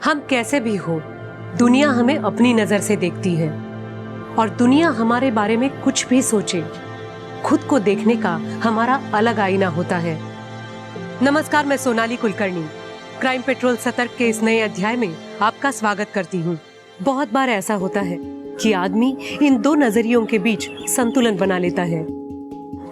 हम कैसे भी हो, दुनिया हमें अपनी नजर से देखती है और दुनिया हमारे बारे में कुछ भी सोचे, खुद को देखने का हमारा अलग आईना होता है। नमस्कार, मैं सोनाली कुलकर्णी क्राइम पेट्रोल सतर्क के इस नए अध्याय में आपका स्वागत करती हूँ। बहुत बार ऐसा होता है कि आदमी इन दो नजरियों के बीच संतुलन बना लेता है,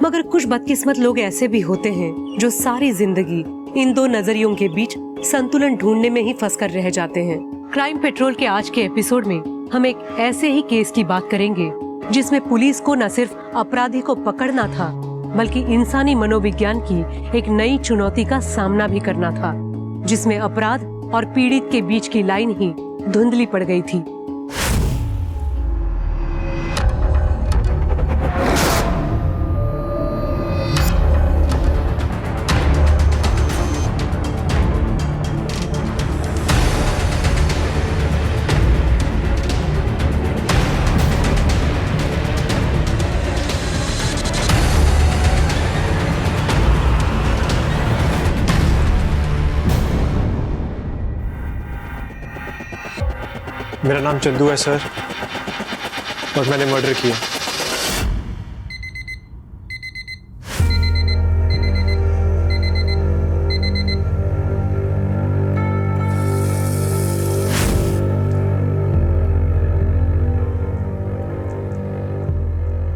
मगर कुछ बदकिस्मत लोग ऐसे भी होते हैं जो सारी जिंदगी इन दो नजरियों के बीच संतुलन ढूंढने में ही फंसकर रह जाते हैं। क्राइम पेट्रोल के आज के एपिसोड में हम एक ऐसे ही केस की बात करेंगे जिसमें पुलिस को न सिर्फ अपराधी को पकड़ना था, बल्कि इंसानी मनोविज्ञान की एक नई चुनौती का सामना भी करना था, जिसमें अपराध और पीड़ित के बीच की लाइन ही धुंधली पड़ गई थी। मेरा नाम चंदू है सर, और मैंने मर्डर किया।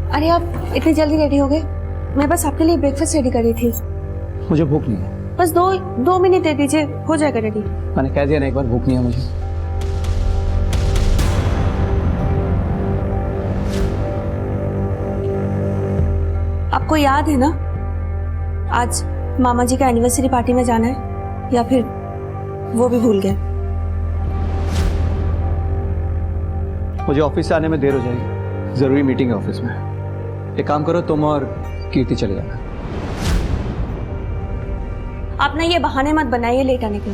अरे आप इतनी जल्दी रेडी हो गए? मैं बस आपके लिए ब्रेकफास्ट रेडी कर रही थी। मुझे भूख नहीं है। बस दो मिनट दे दीजिए, हो जाएगा रेडी। मैंने कह दिया ना एक बार, भूख नहीं है मुझे। आपको याद है ना आज मामा जी का एनिवर्सरी पार्टी में जाना है, या फिर वो भी भूल गए? मुझे ऑफिस से आने में देर हो जाएगी, जरूरी मीटिंग है ऑफिस में। एक काम करो, तुम और कीर्ति चले जाना। आप ना ये बहाने मत बनाइए लेट आने के।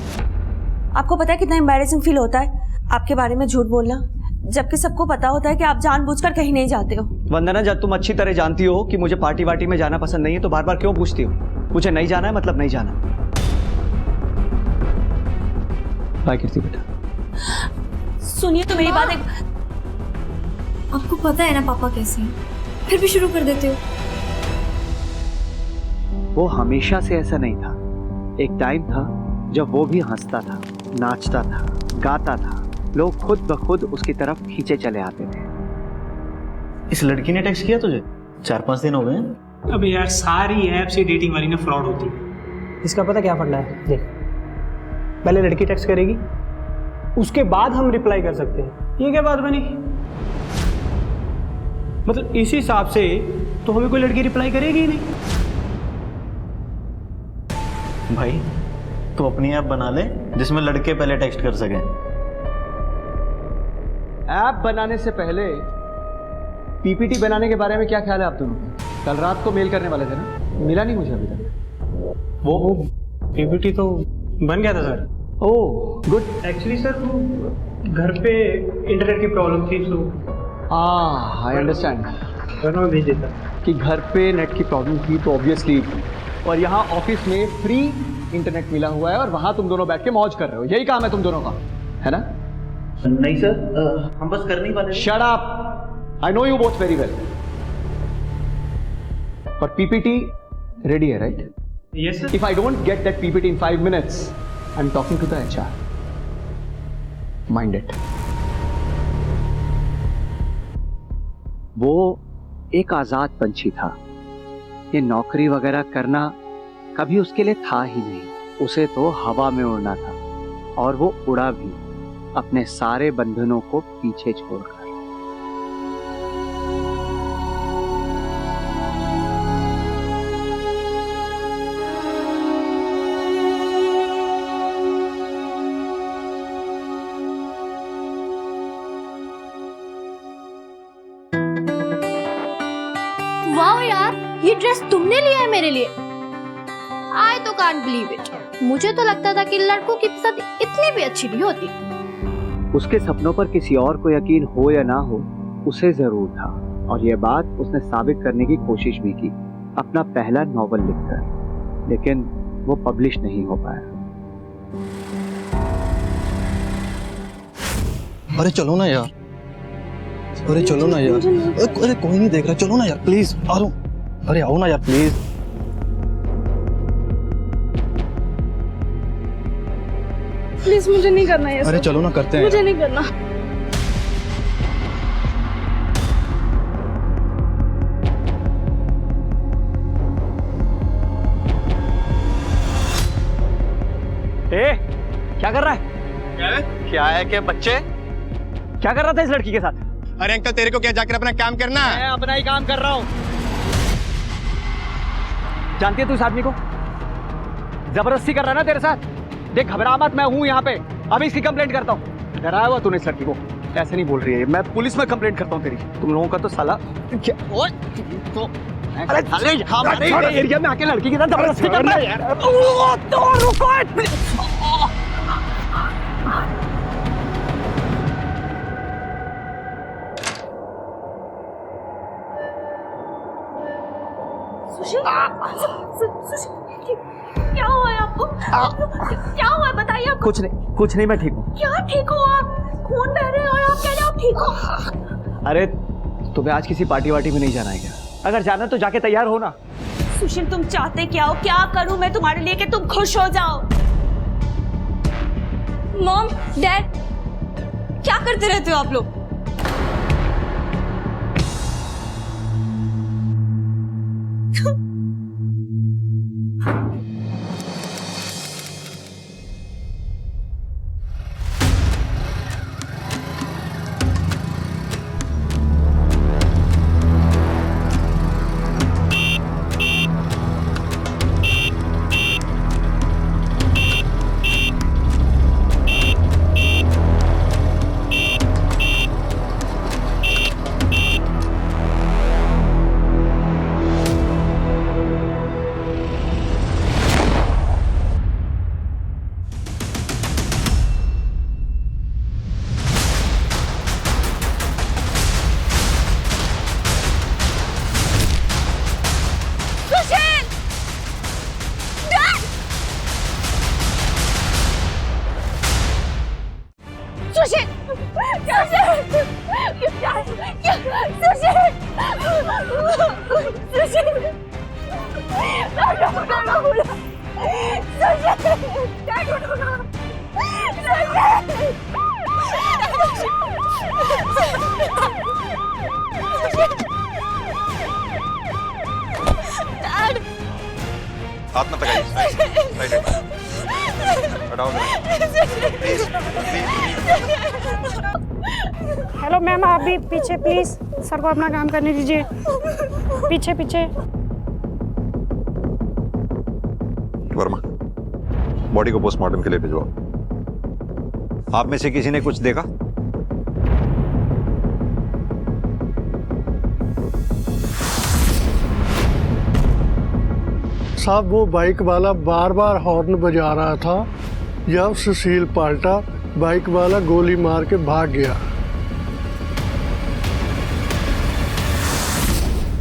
आपको पता है कितना एम्बैरेसिंग फील होता है आपके बारे में झूठ बोलना, जबकि सबको पता होता है कि आप जानबूझकर कहीं नहीं जाते हो। वंदना, जब तुम अच्छी तरह जानती हो कि मुझे पार्टी वार्टी में जाना पसंद नहीं है, तो बार बार क्यों पूछती हो? मुझे नहीं जाना है मतलब नहीं जाना। बाय कीर्ति बेटा। सुनिए तो मेरी बात। आपको पता है ना पापा कैसे हैं, फिर भी शुरू कर देते हो। वो हमेशा से ऐसा नहीं था। एक टाइम था जब वो भी हंसता था, नाचता था, गाता था, लोग खुद ब खुद उसकी तरफ खींचे चले आते थे। इस लड़की ने टेक्स्ट किया तुझे? 4-5 दिन हो गए। अब यार सारी ऐप से डेटिंग वाली ना फ्रॉड होती है। इसका पता क्या फंडा है? देख, पहले लड़की टेक्स्ट करेगी, उसके बाद हम रिप्लाई कर सकते हैं। ये क्या बात बनी? मतलब इस हिसाब से तो हमें कोई लड़की रिप्लाई करेगी ही नहीं। भाई तू अपनी ऐप बना ले जिसमें लड़के पहले टेक्स्ट कर सकें। ऐप बनाने से पहले पीपीटी बनाने के बारे में क्या ख्याल है आप दोनों का? कल रात को मेल करने वाले थे ना, मिला नहीं मुझे अभी तक। वो पीपीटी तो बन गया था sir. Oh good. Actually sir वो घर पे इंटरनेट की प्रॉब्लम थी, सो आई अंडरस्टैंड। मैं भेज देता कि घर पे नेट की प्रॉब्लम थी तो ऑब्वियसली, और यहाँ ऑफिस में फ्री इंटरनेट मिला हुआ है और वहाँ तुम दोनों बैठ के मौज कर रहे हो। यही काम है तुम दोनों का, है ना? नहीं सर, हम बस करने वाले। Shut up, I know you both very well. पर पीपीटी रेडी है, right? Yes sir. If I don't get that PPT in 5 minutes, I am talking to the HR. Mind it. वो एक आजाद पंछी था। ये नौकरी वगैरह करना कभी उसके लिए था ही नहीं। उसे तो हवा में उड़ना था, और वो उड़ा भी, अपने सारे बंधनों को पीछे छोड़कर। वाह यार, ये ड्रेस तुमने लिया है मेरे लिए? आई तो कांट बिलीव इट। मुझे तो लगता था कि लड़कों की पसंद इतनी भी अच्छी नहीं होती। उसके सपनों पर किसी और को यकीन हो या ना हो, उसे जरूर था, और यह बात उसने साबित करने की कोशिश भी की अपना पहला नॉवल लिखकर, लेकिन वो पब्लिश नहीं हो पाया। अरे चलो ना यार, अरे चलो ना यार, अरे कोई नहीं देख रहा, चलो ना यार प्लीज। आ रहा हूँ, अरे आओ ना यार प्लीज। प्लीज मुझे नहीं करना है। अरे चलो ना करते हैं। मुझे नहीं करना। क्या कर रहा है? क्या है कि बच्चे? क्या कर रहा था इस लड़की के साथ? अरे अंकल तेरे को क्या जाकर अपना काम करना है? मैं अपना ही काम कर रहा हूँ। जानती है तू इस आदमी को? जबरदस्ती कर रहा है ना तेरे साथ। देख घबरा मत, मैं हूँ यहाँ पे, अभी इसकी कंप्लेंट करता हूँ। डराया हुआ तूने इस लड़की को, ऐसे नहीं बोल रही है। मैं पुलिस में कंप्लेंट करता हूँ तेरी। तुम लोगों का तो साला क्या? तो अरे साले एरिया में आके लड़की के साथ जबरदस्ती करना है यार। तो रुको सुशील, क्या हुआ है आपको? क्या हुआ है बताइए आपको? कुछ नहीं, मैं ठीक हूँ। क्या ठीक हो आप? खून बह रहे हैं और आप कह रहे हो आप ठीक हो? अरे तुम्हें आज किसी पार्टी वार्टी में नहीं जाना है क्या? अगर जाना तो जाके तैयार हो ना। सुशील तुम चाहते क्या हो? क्या करूं मैं तुम्हारे लिए कि तुम खुश हो जाओ? मॉम, डैड, क्या करते रहते हो आप लोग? हाथ मत लगाइए। हटाओ। हेलो मैम, आप भी पीछे प्लीज, सर को अपना काम करने दीजिए। पीछे पीछे। वर्मा, बॉडी को पोस्टमार्टम के लिए भिजवाओ। आप में से किसी ने कुछ देखा? साहब वो बाइक वाला बार बार हॉर्न बजा रहा था। जब सुशील पाल्टा, बाइक वाला गोली मार के भाग गया।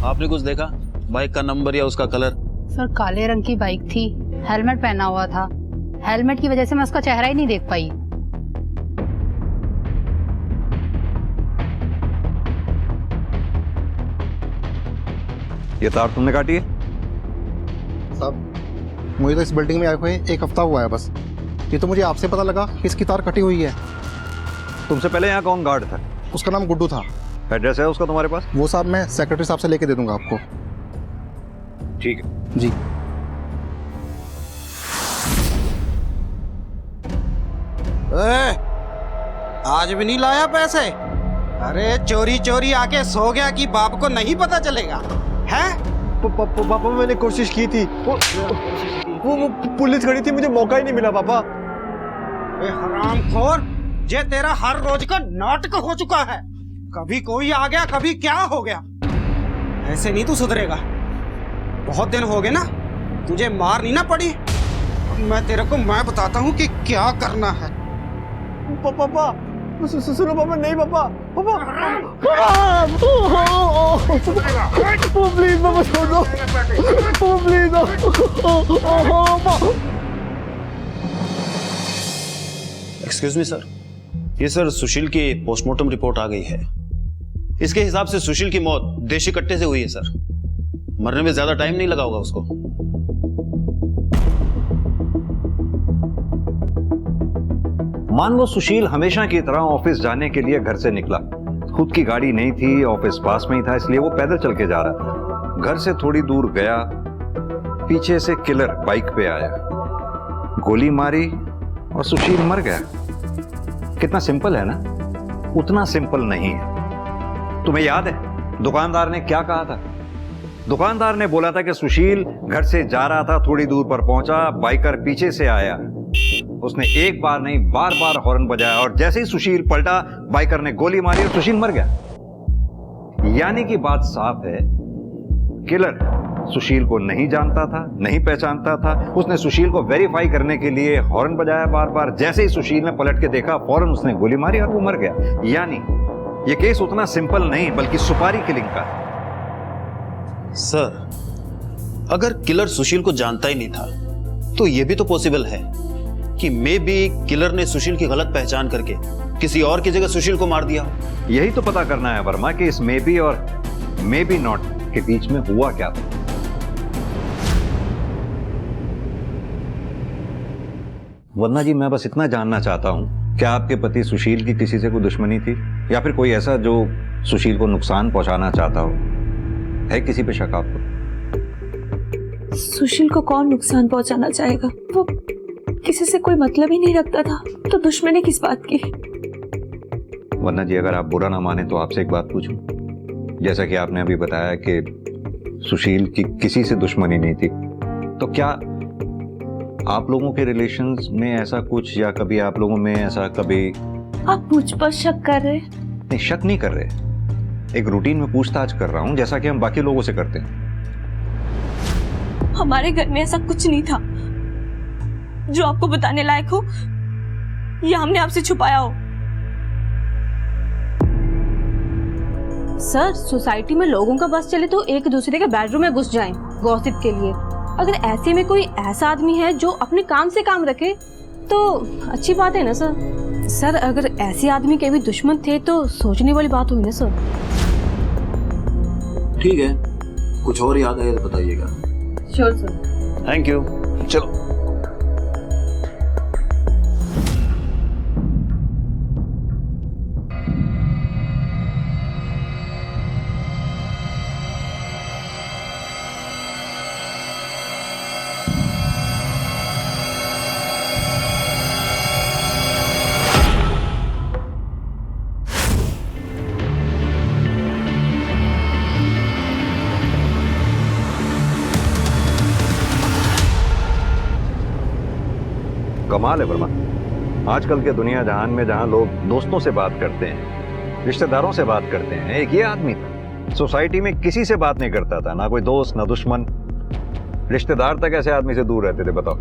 आपने कुछ देखा? बाइक का नंबर या उसका कलर? सर काले रंग की बाइक थी, हेलमेट पहना हुआ था। हेलमेट की वजह से मैं उसका चेहरा ही नहीं देख पाई। ये तार तुमने काटी है? साहब मुझे तो इस बिल्डिंग में आए हुए 1 हफ्ता हुआ है बस। ये तो मुझे आपसे पता लगा कि इसकी तार कटी हुई है। तुमसे पहले यहाँ कौन गार्ड था? उसका नाम गुड्डू था। एड्रेस है उसका तुम्हारे पास? वो साहब मैं सेक्रेटरी साहब से लेके दे दूंगा आपको। ठीक है जी। आज भी नहीं लाया पैसे? अरे चोरी चोरी आके सो गया कि बाप को नहीं पता चलेगा है? पापा मैंने कोशिश की थी, वो पुलिस खड़ी थी, मुझे मौका ही नहीं मिला पापा। हरामखोर, ये तेरा हर रोज का नाटक हो चुका है। कभी कोई आ गया, कभी क्या हो गया। ऐसे नहीं तू सुधरेगा। बहुत दिन हो गए ना, तुझे मार नहीं ना पड़ी। मैं तेरे को मैं बताता हूँ कि क्या करना है। पापा सुनो पापा, नहीं पापा, पापा प्लीज पापा छोड़ दो, प्लीज। एक्सक्यूज मी सर, ये सर सुशील की पोस्टमार्टम रिपोर्ट आ गई है। इसके हिसाब से सुशील की मौत देशी कट्टे से हुई है सर। मरने में ज्यादा टाइम नहीं लगा होगा उसको। मान लो सुशील हमेशा की तरह ऑफिस जाने के लिए घर से निकला। खुद की गाड़ी नहीं थी, ऑफिस पास में ही था, इसलिए वो पैदल चल के जा रहा था। घर से थोड़ी दूर गया, पीछे से किलर बाइक पे आया, गोली मारी और सुशील मर गया। कितना सिंपल है ना? उतना सिंपल नहीं है। तुम्हें याद है दुकानदार ने क्या कहा था? दुकानदार ने बोला था कि सुशील घर से जा रहा था, थोड़ी दूर पर पहुंचा, बाइकर पीछे से आया, उसने एक बार नहीं बार बार हॉर्न बजाया और जैसे ही सुशील पलटा, बाइकर ने गोली मारी और सुशील मर गया। यानी कि बात साफ है, किलर सुशील को नहीं जानता था, नहीं पहचानता था। उसने सुशील को वेरीफाई करने के लिए हॉर्न बजाया बार बार, जैसे ही सुशील ने पलट के देखा, फौरन उसने गोली मारी और वो मर गया। यानी ये केस उतना सिंपल नहीं बल्कि सुपारी किलिंग का है। सर अगर किलर सुशील को जानता ही नहीं था तो यह भी तो पॉसिबल है कि मे बी किलर ने सुशील की गलत पहचान करके किसी और की जगह सुशील को मार दिया। यही तो पता करना है वर्मा कि इस मे बी और मे बी नॉट के बीच में हुआ क्या था। वर्मा जी, मैं बस इतना जानना चाहता हूं, क्या आपके पति सुशील की किसी से कोई दुश्मनी थी या फिर कोई ऐसा जो सुशील को नुकसान पहुंचाना चाहता हो? है किसी पे शक आपको? सुशील को कौन नुकसान पहुंचाना चाहेगा? वो किसी से कोई मतलब ही नहीं रखता था, तो दुश्मनी किस बात की? वर्मा जी, अगर आप बुरा ना माने तो आपसे एक बात पूछूं। जैसा कि आपने अभी बताया कि सुशील की किसी से दुश्मनी नहीं थी, तो क्या आप लोगों के रिलेशंस में ऐसा कुछ, या कभी आप लोगों में ऐसा कभी? आप मुझ पर शक कर रहे? नहीं, शक नहीं कर रहे, एक रूटीन में पूछताछ कर रहा हूं, जैसा कि हम बाकी लोगों से करते हैं। हमारे घर में ऐसा कुछ नहीं था जो आपको बताने लायक हो या हमने आपसे छुपाया हो। सर, सोसाइटी में लोगों का बस चले तो एक दूसरे के बेडरूम में घुस जाएं गॉसिप के लिए। अगर ऐसे में कोई ऐसा आदमी है जो अपने काम से काम रखे तो अच्छी बात है ना सर। सर, अगर ऐसे आदमी के भी दुश्मन थे तो सोचने वाली बात हुई ना सर। ठीक है, कुछ और याद आए तो बताइएगा। Sure sir. Thank you. चलो। कमाल है वर्मा, आजकल के दुनिया जहान में जहां लोग दोस्तों से बात करते हैं, रिश्तेदारों से बात करते हैं, एक ये आदमी था सोसाइटी में किसी से बात नहीं करता था, ना कोई दोस्त ना दुश्मन, रिश्तेदार तक ऐसे आदमी से दूर रहते थे। बताओ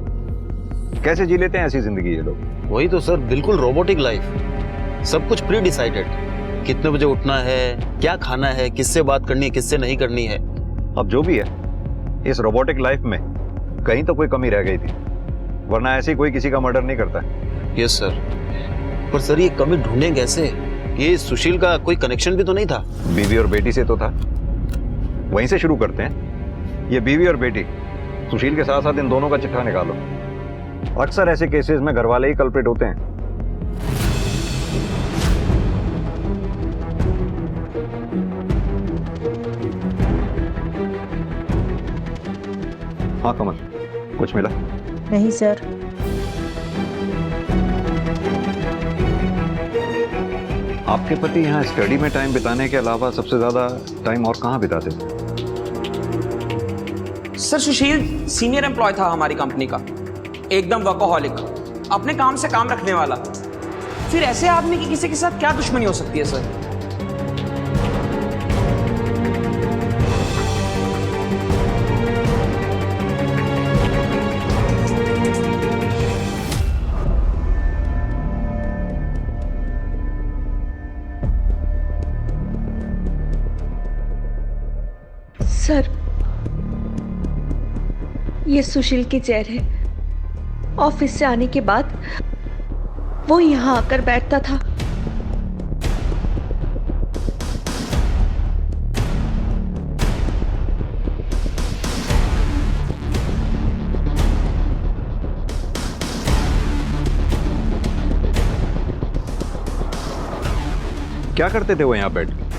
कैसे जी लेते हैं ऐसी जिंदगी ये लोग? वही तो सर, बिल्कुल रोबोटिक लाइफ, सब कुछ प्री डिसाइडेड, कितने बजे उठना है, क्या खाना है, किससे बात करनी है, किससे नहीं करनी है। अब जो भी है, इस रोबोटिक लाइफ में कहीं तो कोई कमी रह गई थी, वरना ऐसे कोई किसी का मर्डर नहीं करता। यस सर, पर सर ये कमी ढूंढे कैसे? ये सुशील का कोई कनेक्शन भी तो नहीं था? बीवी और बेटी से तो था, वहीं से शुरू करते हैं। ये बीवी और बेटी, सुशील के साथ साथ इन दोनों का चिट्ठा निकालो। अक्सर ऐसे केसेस में घर वाले ही कल्प्रिट होते हैं। हाँ कमल, कुछ मिला? नहीं सर। आपके पति यहाँ स्टडी में टाइम बिताने के अलावा सबसे ज्यादा टाइम और कहाँ बिताते थे? सर, सुशील सीनियर एम्प्लॉय था हमारी कंपनी का, एकदम वर्कोहॉलिक, अपने काम से काम रखने वाला। फिर ऐसे आदमी की किसी के साथ क्या दुश्मनी हो सकती है सर? सर, ये सुशील की चेयर है। ऑफिस से आने के बाद वो यहाँ आकर बैठता था क्या करते थे वो यहाँ बैठ के?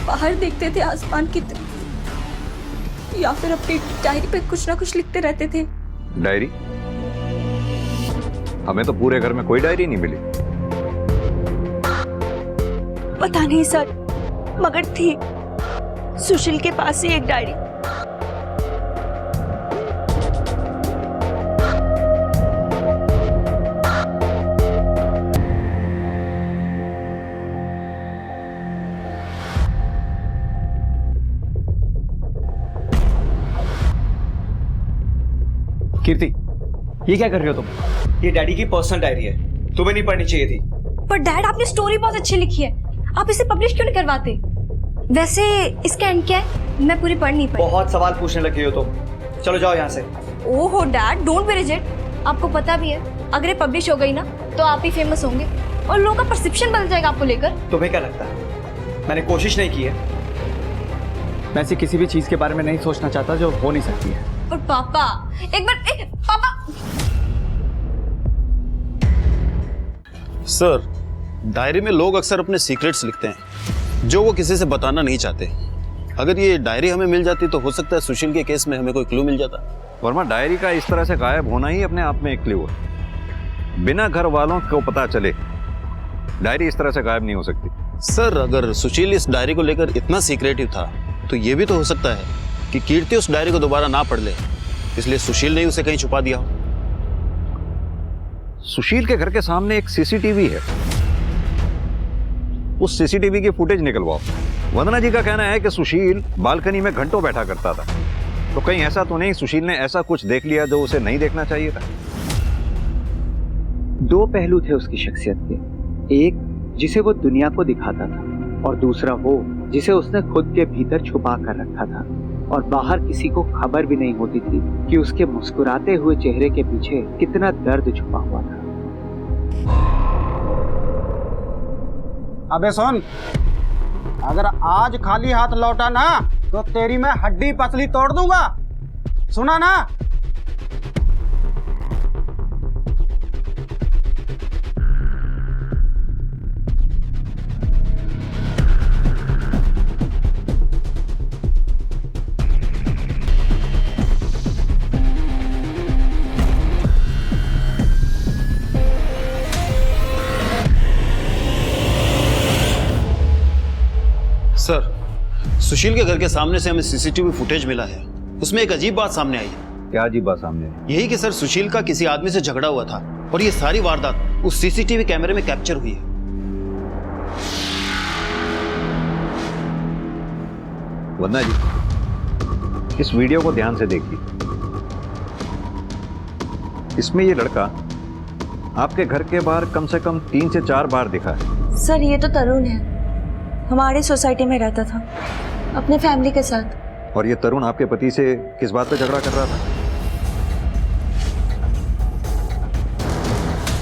बाहर देखते थे आसमान की तरफ, या फिर अपनी डायरी पे कुछ ना कुछ लिखते रहते थे। डायरी? हमें तो पूरे घर में कोई डायरी नहीं मिली। पता नहीं सर, मगर थी सुशील के पास ही एक डायरी। कीर्ति, ये क्या कर रहे हो तुम? ये डैडी की पर्सनल डायरी है, तुम्हें नहीं पढ़नी चाहिए थी। पर डैड, आपने स्टोरी बहुत अच्छी लिखी है, आप इसे पब्लिश क्यों नहीं करवाते? वैसे इसका एंड क्या है? मैं पूरी पढ़ नहीं पाई। बहुत सवाल पूछने लगी हो तुम, चलो जाओ यहाँ से। ओहो डैड, डोंट बी रिजिड। आपको पता भी है, अगर ये पब्लिश हो गई ना तो आप ही फेमस होंगे और लोगों का परसेप्शन बदल जाएगा आपको लेकर। तुम्हें क्या लगता है मैंने कोशिश नहीं की है? मैं ऐसी किसी भी चीज के बारे में नहीं सोचना चाहता जो हो नहीं सकती है। और पापा, एक बार पापा। सर, डायरी में लोग अक्सर अपने सीक्रेट्स लिखते हैं जो वो किसी से बताना नहीं चाहते। अगर ये डायरी हमें मिल जाती तो हो सकता है सुशील के केस में हमें कोई क्लू मिल जाता। वर्मा, डायरी का इस तरह से गायब होना ही अपने आप में एक क्लू है। बिना घर वालों को पता चले डायरी इस तरह से गायब नहीं हो सकती। सर, अगर सुशील इस डायरी को लेकर इतना सीक्रेटिव था तो ये भी तो हो सकता है कि कीर्ति उस डायरी को दोबारा ना पढ़ ले, इसलिए सुशील ने उसे कहीं छुपा दिया हो। सुशील के घर के सामने एक सीसीटीवी है, उस सीसीटीवी की फुटेज निकलवाओ। वंदना जी का कहना है कि सुशील बालकनी में घंटों बैठा करता था, तो कहीं ऐसा तो नहीं सुशील ने ऐसा कुछ देख लिया जो उसे नहीं देखना चाहिए था? दो पहलू थे उसकी शख्सियत के, एक जिसे वो दुनिया को दिखाता था और दूसरा वो जिसे उसने खुद के भीतर छुपा कर रखा था और बाहर किसी को खबर भी नहीं होती थी कि उसके मुस्कुराते हुए चेहरे के पीछे कितना दर्द छुपा हुआ था। अबे सुन, अगर आज खाली हाथ लौटा ना तो तेरी मैं हड्डी पसली तोड़ दूंगा, सुना ना? सर, सुशील के घर के सामने से हमें सीसीटीवी फुटेज मिला है, उसमें एक अजीब बात सामने आई है। क्या अजीब बात सामने आई? यही कि सर, सुशील का किसी आदमी से झगड़ा हुआ था और ये सारी वारदात उस सीसीटीवी कैमरे में कैप्चर हुई है। वंदना जी, इस वीडियो को ध्यान से देखिए। इसमें ये लड़का आपके घर के बाहर कम से कम 3 से 4 बार दिखा है। सर, ये तो तरुण है, हमारी सोसाइटी में रहता था अपने फैमिली के साथ। और ये तरुण आपके पति से किस बात पे झगड़ा कर रहा था?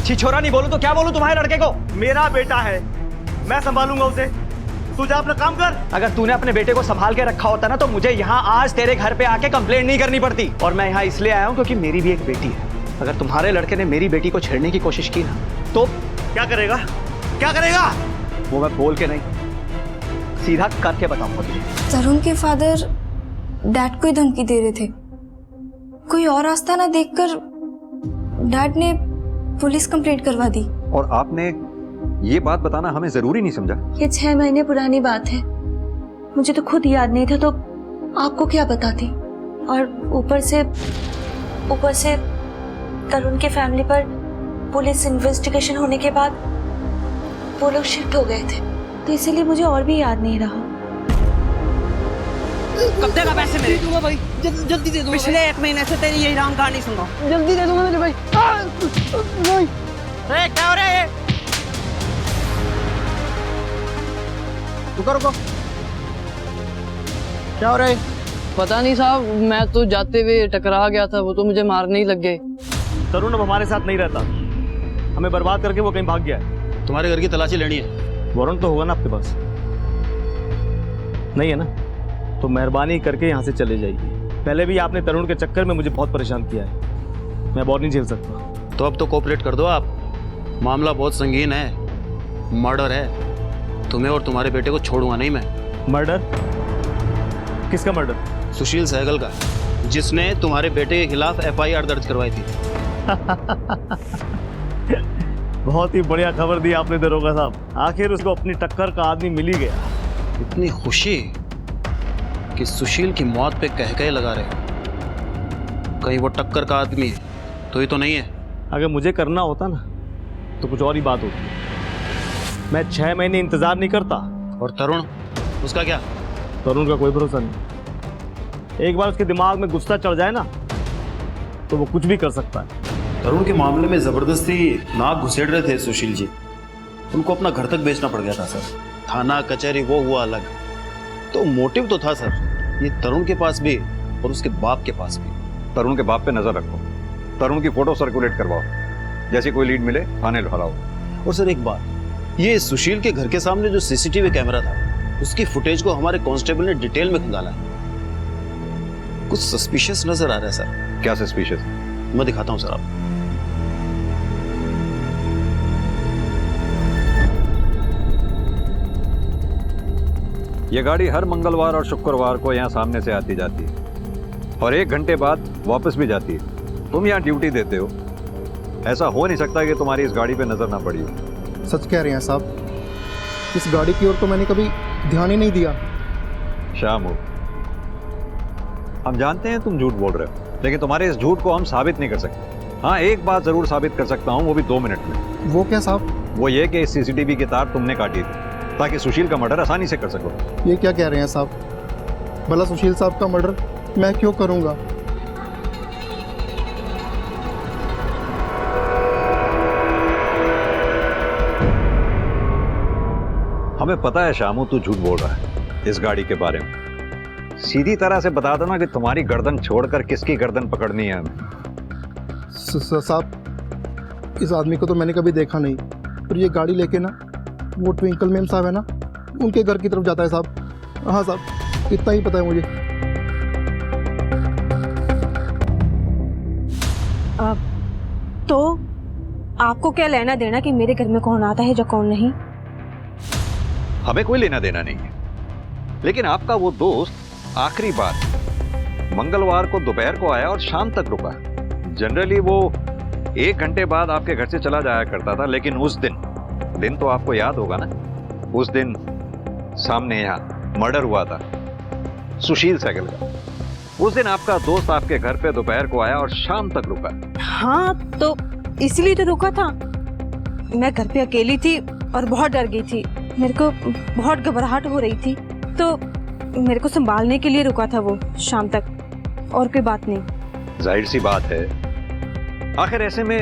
छिछोरा नहीं बोलूं तो क्या बोलूं तुम्हारे लड़के को? मेरा बेटा है, मैं संभालूंगा उसे, तू जा अपना काम कर। अगर तूने अपने बेटे को संभाल के रखा होता ना तो मुझे यहाँ आज तेरे घर पे आके कंप्लेंट नहीं करनी पड़ती। और मैं यहाँ इसलिए आया हूँ क्योंकि मेरी भी एक बेटी है। अगर तुम्हारे लड़के ने मेरी बेटी को छेड़ने की कोशिश की ना तो क्या करेगा? क्या करेगा वो मैं बोल के नहीं, सीधा करके बताऊंगा तुझे। तरुण के फादर डैड को ही धमकी दे रहे थे। कोई और रास्ता ना देखकर डैड ने पुलिस कंप्लेंट करवा दी। और आपने ये बात बताना हमें जरूरी नहीं समझा? ये 6 महीने पुरानी बात है, मुझे तो खुद याद नहीं था तो आपको क्या बताती। और ऊपर से तरुण के फैमिली पर पुलिस इन्वेस्टिगेशन होने के बाद वो लोग शिफ्ट हो गए थे, तो इसीलिए मुझे और भी याद नहीं रहा। कब देगा पैसे मेरे? दूंगा भाई, जल्दी दे दूंगा। पिछले 1 महीने से तेरी यही राम कहानी सुन रहा हूँ। जल्दी दे दूंगा मेरे भाई। अरे क्या हो रहा है? रुको, क्या हो रहा है? पता नहीं साहब, मैं तो जाते हुए टकरा गया था, वो तो मुझे मारने ही लग गए। तरुण अब हमारे साथ नहीं रहता, हमें बर्बाद करके वो कहीं भाग गया है। तुम्हारे घर की तलाशी लेनी है? वारंट तो होगा ना आपके पास? नहीं है ना? तो मेहरबानी करके यहाँ से चले जाइए। पहले भी आपने तरुण के चक्कर में मुझे बहुत परेशान किया है, मैं बहुत नहीं झेल सकता। तो अब तो कोऑपरेट कर दो आप, मामला बहुत संगीन है। मर्डर है। तुम्हें और तुम्हारे बेटे को छोड़ूंगा नहीं मैं। मर्डर? किसका मर्डर? सुशील सहगल का, जिसने तुम्हारे बेटे के खिलाफ FIR दर्ज करवाई थी। बहुत ही बढ़िया खबर दी आपने दरोगा साहब। आखिर उसको अपनी टक्कर का आदमी मिल ही गया। इतनी खुशी कि सुशील की मौत पे कह लगा रहे हो। कहीं वो टक्कर का आदमी है तो ये तो नहीं है। अगर मुझे करना होता ना तो कुछ और ही बात होती। मैं 6 महीने इंतजार नहीं करता। और तरुण, उसका क्या? तरुण का कोई भरोसा नहीं। एक बार उसके दिमाग में गुस्सा चढ़ जाए ना तो वो कुछ भी कर सकता है। तरुण के मामले में जबरदस्ती नाक घुसेड़ रहे थे सुशील जी। उनको अपना घर तक बेचना पड़ गया था सर। थाना कचहरी वो हुआ अलग, तो मोटिव तो था सर। ये तरुण के पास भी और उसके बाप के पास भी। तरुण के बाप पे नजर रखो, तरुण की फोटो सर्कुलेट करवाओ, जैसे कोई लीड मिले थाने लौटाओ। और सर एक बात, ये सुशील के घर के सामने जो CCTV कैमरा था, उसकी फुटेज को हमारे कांस्टेबल ने डिटेल में खंगाला है। कुछ सस्पिशियस नजर आ रहा है सर। क्या सस्पिशियस? मैं दिखाता हूँ सर आपको। ये गाड़ी हर मंगलवार और शुक्रवार को यहाँ सामने से आती जाती है और 1 घंटे बाद वापस भी जाती है। तुम यहाँ ड्यूटी देते हो, ऐसा हो नहीं सकता कि तुम्हारी इस गाड़ी पे नजर ना पड़ी हो। सच कह रहे हैं साहब, इस गाड़ी की ओर तो मैंने कभी ध्यान ही नहीं दिया। शामू, हम जानते हैं तुम झूठ बोल रहे हो, लेकिन तुम्हारे इस झूठ को हम साबित नहीं कर सकते। हाँ, एक बात जरूर साबित कर सकता हूँ, वो भी 2 मिनट में। वो क्या साहब? वो ये कि इस CCTV की तार तुमने काटी थी ताकि सुशील का मर्डर आसानी से कर सको। ये क्या कह रहे हैं साहब? भला सुशील साहब का मर्डर मैं क्यों करूंगा? हमें पता है शामू तू झूठ बोल रहा है इस गाड़ी के बारे में। सीधी तरह से बता दो ना कि तुम्हारी गर्दन छोड़कर किसकी गर्दन पकड़नी है हमें। साहब, इस आदमी को तो मैंने कभी देखा नहीं, पर ये गाड़ी लेके ना वो ट्विंकल मैम साहब है ना, उनके घर की तरफ जाता है साहब। हाँ साहब, इतना ही पता है मुझे। तो आपको क्या लेना देना कि मेरे घर में कौन आता है या कौन नहीं? हमें कोई लेना देना नहीं है, लेकिन आपका वो दोस्त आखिरी बार मंगलवार को दोपहर को आया और शाम तक रुका। जनरली वो 1 घंटे बाद आपके घर से चला जाया करता था, लेकिन उस दिन तो आपको याद होगा ना, उस दिन सामने यहाँ मर्डर हुआ था सुशील सहगल का। उस दिन आपका दोस्त आपके घर पे दोपहर को आया और शाम तक रुका। हाँ, तो इसलिए तो रुका था। मैं घर पे अकेली थी और बहुत डर गई थी। मेरे को बहुत घबराहट हो रही थी, तो मेरे को संभालने के लिए रुका था वो शाम तक, और कोई बात नहीं। जाहिर सी बात है, आखिर ऐसे में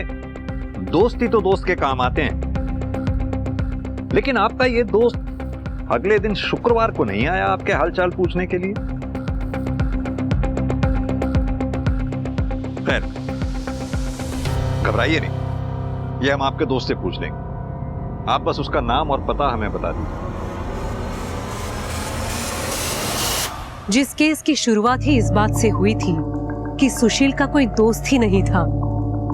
दोस्त ही तो दोस्त के काम आते हैं। लेकिन आपका ये दोस्त अगले दिन शुक्रवार को नहीं आया आपके हालचाल पूछने के लिए। खैर, घबराइए नहीं, ये हम आपके दोस्त से पूछ लेंगे। आप बस उसका नाम और पता हमें बता दीजिए। जिस केस की शुरुआत ही इस बात से हुई थी कि सुशील का कोई दोस्त ही नहीं था,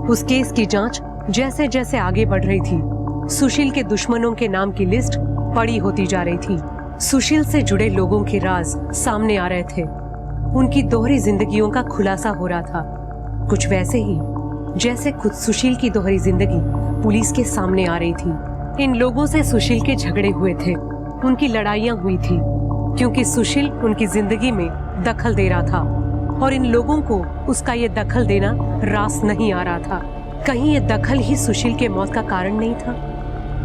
उस केस की जांच जैसे जैसे आगे बढ़ रही थी, सुशील के दुश्मनों के नाम की लिस्ट बड़ी होती जा रही थी। सुशील से जुड़े लोगों के राज सामने आ रहे थे। उनकी दोहरी जिंदगियों का खुलासा हो रहा था, कुछ वैसे ही जैसे खुद सुशील की दोहरी जिंदगी पुलिस के सामने आ रही थी। इन लोगों से सुशील के झगड़े हुए थे, उनकी लड़ाइयां हुई थी, क्योंकि सुशील उनकी जिंदगी में दखल दे रहा था और इन लोगों को उसका ये दखल देना रास नहीं आ रहा था। कहीं ये दखल ही सुशील के मौत का कारण नहीं था,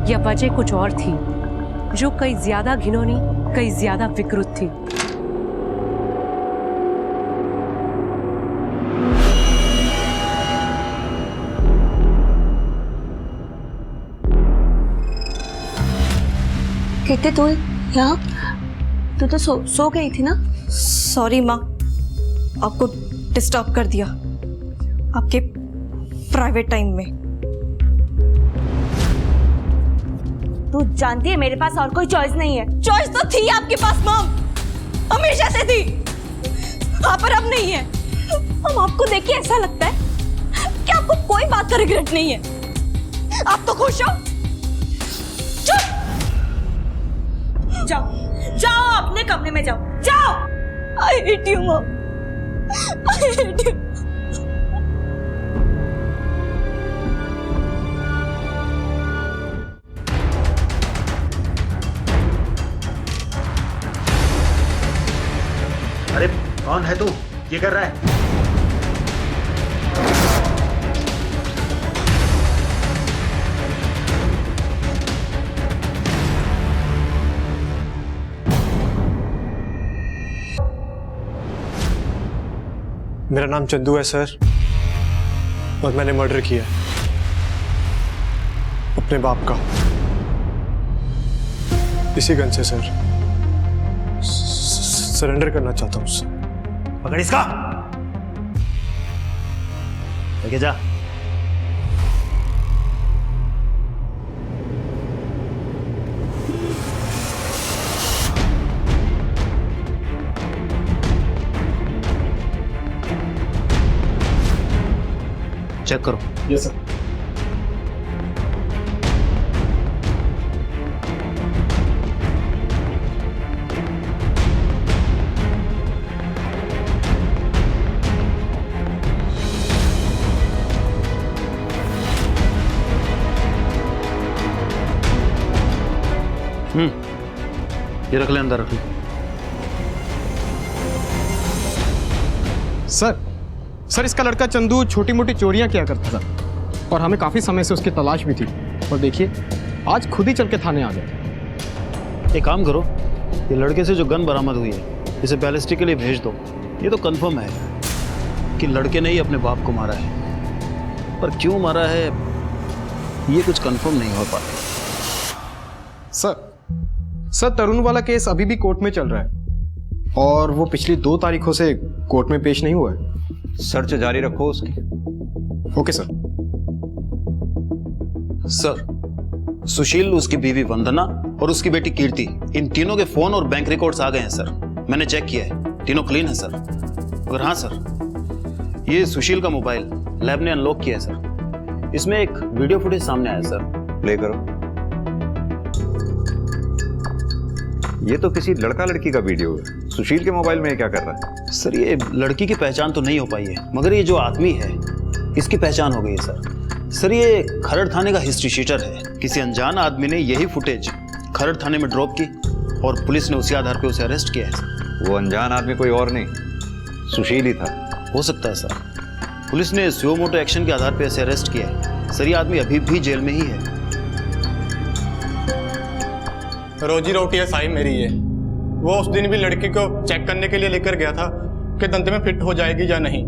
या वजह कुछ और थी जो कई ज्यादा घिनौनी, कई ज्यादा विकृत थी। कहते तू यहाँ, तू तो सो गई थी ना? सॉरी माँ, आपको डिस्टर्ब कर दिया आपके प्राइवेट टाइम में। तू जानती है मेरे पास और कोई चॉइस नहीं है। चॉइस तो थी आपके पास मॉम, हमेशा से थी, हाँ पर अब नहीं है। हम आपको देख के ऐसा लगता है कि आपको कोई बात का रिग्रेट नहीं है। आप तो खुश हो? चुप। जाओ जाओ, अपने कमरे में जाओ, जाओ। I hate you mom, I hate you. अरे कौन है तू? ये कर रहा है? मेरा नाम चंदू है सर, और मैंने मर्डर किया अपने बाप का, इसी गन से सर। सरेंडर करना चाहता हूँ सर। पकड़ इसका, लेके जा। चेक करो। Yes sir. ये रख ले, अंदर रख ले। सर इसका लड़का चंदू छोटी मोटी चोरियां किया करता था और हमें काफी समय से उसकी तलाश भी थी, और देखिए आज खुद ही चल के थाने आ गए। एक काम करो, ये लड़के से जो गन बरामद हुई है इसे बैलिस्टिक के लिए भेज दो। ये तो कंफर्म है कि लड़के ने ही अपने बाप को मारा है, पर क्यों मारा है ये कुछ कंफर्म नहीं हो पाता। सर तरुण वाला केस अभी भी कोर्ट में चल रहा है और वो पिछली 2 तारीखों से कोर्ट में पेश नहीं हुआ है। सर्च जारी रखो उसकी। Okay sir. सर, सुशील, उसकी बीवी वंदना और उसकी बेटी कीर्ति, इन तीनों के फोन और बैंक रिकॉर्ड्स आ गए हैं सर। मैंने चेक किया है, तीनों क्लीन है सर। और हाँ सर, ये सुशील का मोबाइल लैब ने अनलॉक किया है सर। इसमें एक वीडियो फुटेज सामने आया सर। प्ले करो। ये तो किसी लड़का लड़की का वीडियो है। सुशील के मोबाइल में क्या कर रहा है? सर, ये लड़की की पहचान तो नहीं हो पाई है, मगर ये जो आदमी है इसकी पहचान हो गई है सर। सर, ये खरड़ थाने का हिस्ट्री शीटर है। किसी अनजान आदमी ने यही फुटेज खरड़ थाने में ड्रॉप की और पुलिस ने उसी आधार पे उसे अरेस्ट किया है सर। वो अनजान आदमी कोई और नहीं, सुशील ही था। हो सकता है सर। पुलिस ने सुओ मोटो एक्शन के आधार पे इसे अरेस्ट किया है सर। ये आदमी अभी भी जेल में ही है। रोजी रोटी है साई मेरी ये। वो उस दिन भी लड़की को चेक करने के लिए लेकर गया था कि दंत में फिट हो जाएगी या नहीं,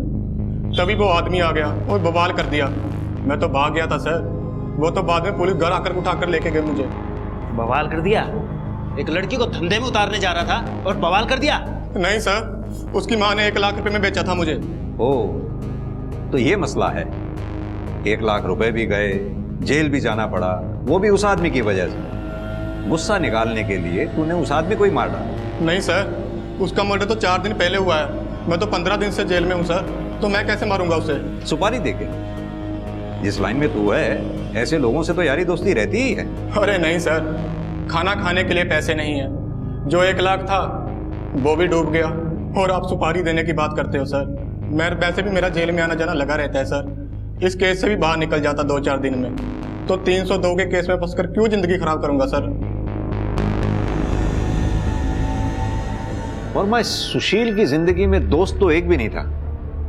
तभी वो आदमी आ गया और बवाल कर दिया। मैं तो भाग गया था सर। वो तो बाद में पुलिस घर आकर उठाकर लेके गए मुझे। बवाल कर दिया? एक लड़की को धंधे में उतारने जा रहा था और बवाल कर दिया? नहीं सर, उसकी माँ ने 1 लाख रुपए में बेचा था मुझे। ओह, तो ये मसला है। 1 लाख रुपए भी गए, जेल भी जाना पड़ा, वो भी उस आदमी की वजह से। गुस्सा निकालने के लिए तूने उस आदमी को ही मार डाला? नहीं सर, उसका मर्डर तो 4 दिन पहले हुआ है। मैं तो 15 दिन से जेल में हूँ सर, तो मैं कैसे मारूंगा उसे? सुपारी देके? जिस लाइन में तू है ऐसे लोगों से तो यारी दोस्ती रहती ही है। अरे नहीं सर, खाना खाने के लिए पैसे नहीं है। जो 1 लाख था वो भी डूब गया और आप सुपारी देने की बात करते हो सर। मैं वैसे भी मेरा जेल में आना जाना लगा रहता है सर। इस केस से भी बाहर निकल जाता 2-4 दिन में, तो 302 के केस में फंसकर क्यों जिंदगी खराब करूंगा सर? और मैं सुशील की जिंदगी में दोस्त तो एक भी नहीं था,